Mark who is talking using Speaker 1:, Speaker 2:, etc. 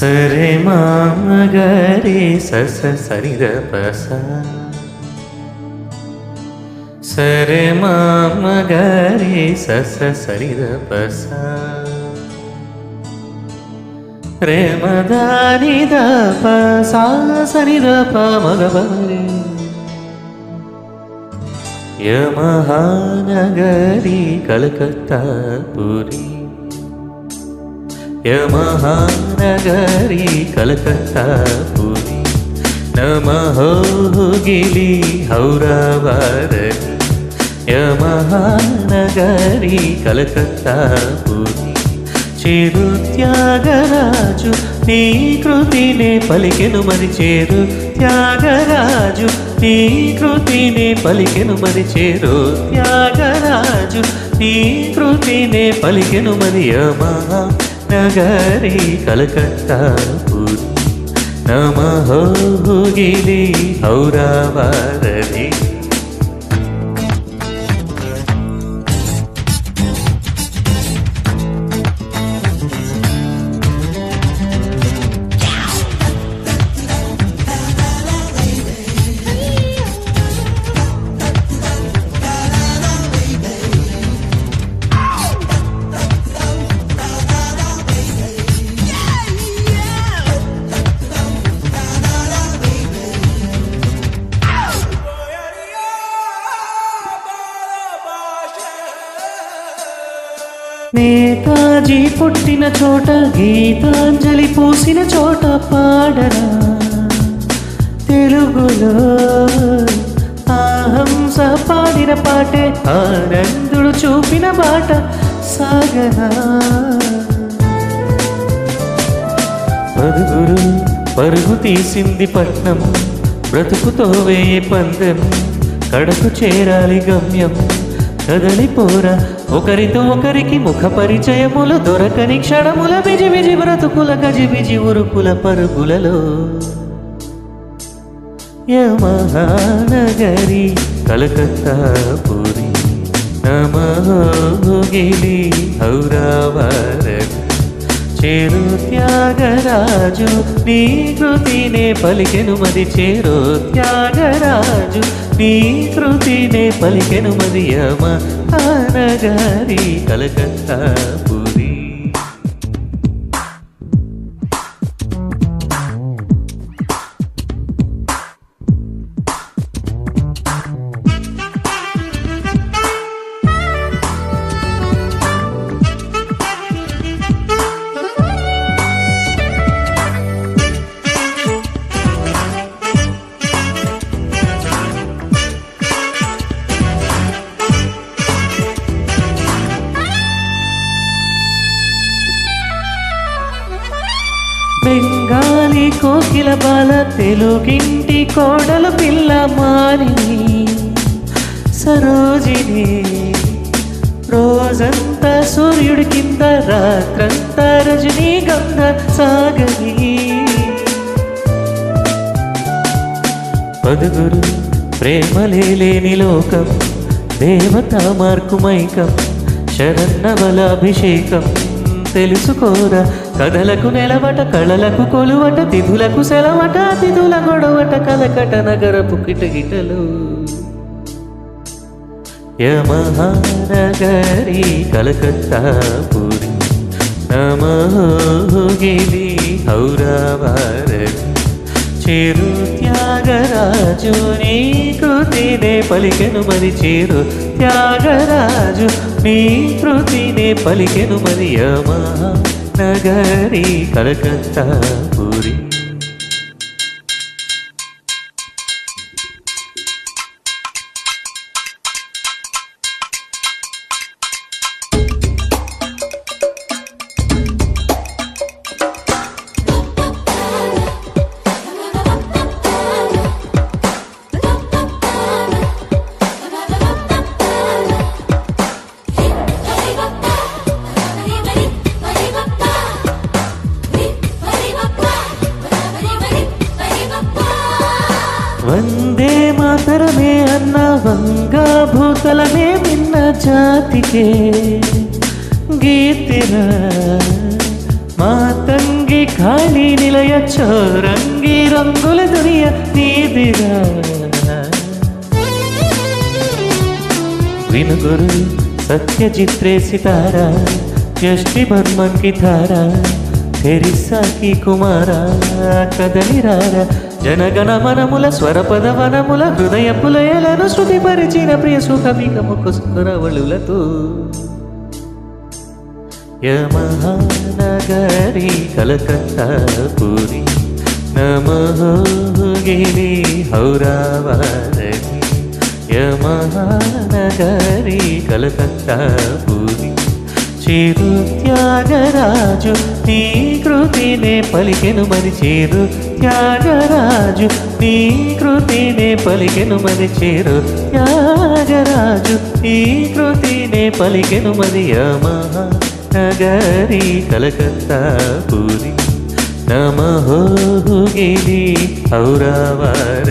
Speaker 1: సరే మామగరి సస సరిద పస సరే మామగరి సస సరిద పస రే మదని ద ప సా సరిద ప మగబరి యమహానగరి కలకత్తా పురి యమహానగరి కలకత్తా పురి నమహోగిలి హౌరాబారని యమహానగరి కలకత్తా పురి చేరు త్యాగరాజు నీ కృతినే పలికెను మరి చేరు త్యాగరాజు నీ కృతినే పలికెను మరి చేరు త్యాగరాజు నీ కృతినే పలికెను మరి యమహానగరి కలకత్తా పురి నమహోగిలి హౌరాబారని నేతాజీ పుట్టిన చోట గీతాంజలి పూసిన చోట పాడరా తెలుగులో ఆహంస పాడిన పాటే ఆనందుడు చూపిన బాట సాగనా పరుగురు పరుగు తీసింది పట్నం బ్రతుకుతో వేయే పందెం కడకు చేరాలి గమ్యం కదలిపోరా ఒకరితో ఒకరికి ముఖ పరిచయములు దొరకని క్షణముల బిజి బిజి బ్రతుకుల గజిబిజి ఉరుకుల పరుగులలో యమహానగరి కలకత్తా పురి నమహోగిలి హౌరాబారని చేరు త్యాగరాజు నీ కృతినే పలికెను మది చేరు త్యాగరాజు నీ కృతినే పలికెను మది యమహానగరి కలకత్తా పురి బెంగాలీ కోకిల బాల తెలుగింటి కోడలు పిల్ల మాలిని సరోజిని రోజంతా సూర్యుడి కింద రాత్రంతా రజనీ గంధ సాగని పదుగురు ప్రేమలేని లోకం దేవతా మార్కుమైకం శరన్నవలాభిషేకం తెలుసుకోరా కథలకు నెలవట కళలకు కొలువట తిథులకు సెలవట తిథుల గొడవట కలకట నగరపు కిటగిటలు యమహానగరి కలకత్తా పురి నమహోగిలి హౌరాబారని చేరు త్యాగరాజు నీ కృతినే పలికెను మరి చేరు త్యాగరాజు నీ కృతినే పలికెను మరి యమహానగరి కలకత్తా పురి వందే మాతరమే అన్న వంగా భూతలమే విన్న జాతికే గీతిన మాతంగి ఖాళీ నిలయ చోరంగి రంగుల దునియ నీదిరా వినుగురు सत्यजित्रे सितारा यष्टि बर्मन की थारा तेरिसा की कुमारा कदलिरारा जनगण मनमुल स्वरपद वनमुल हृदय पुलयలను శృతి పరిచిన ప్రియ సుఖమికము కుసుకురవళులతో యమహానగరి కలకత్తా పూరి నమోగిరి హౌరావారణి యమహానగరి కలకత్తా పూరి చిరు త్యాగరాజు నీ కృతినే పలికెను మరి చిరు త్యాగరాజు నీ కృతినే పలికెను మరి చిరు త్యాగరాజు నీ కృతినే పలికెను మరి యమహానగరి కలకత్తా పూరి నమోగిరి హౌరావారణి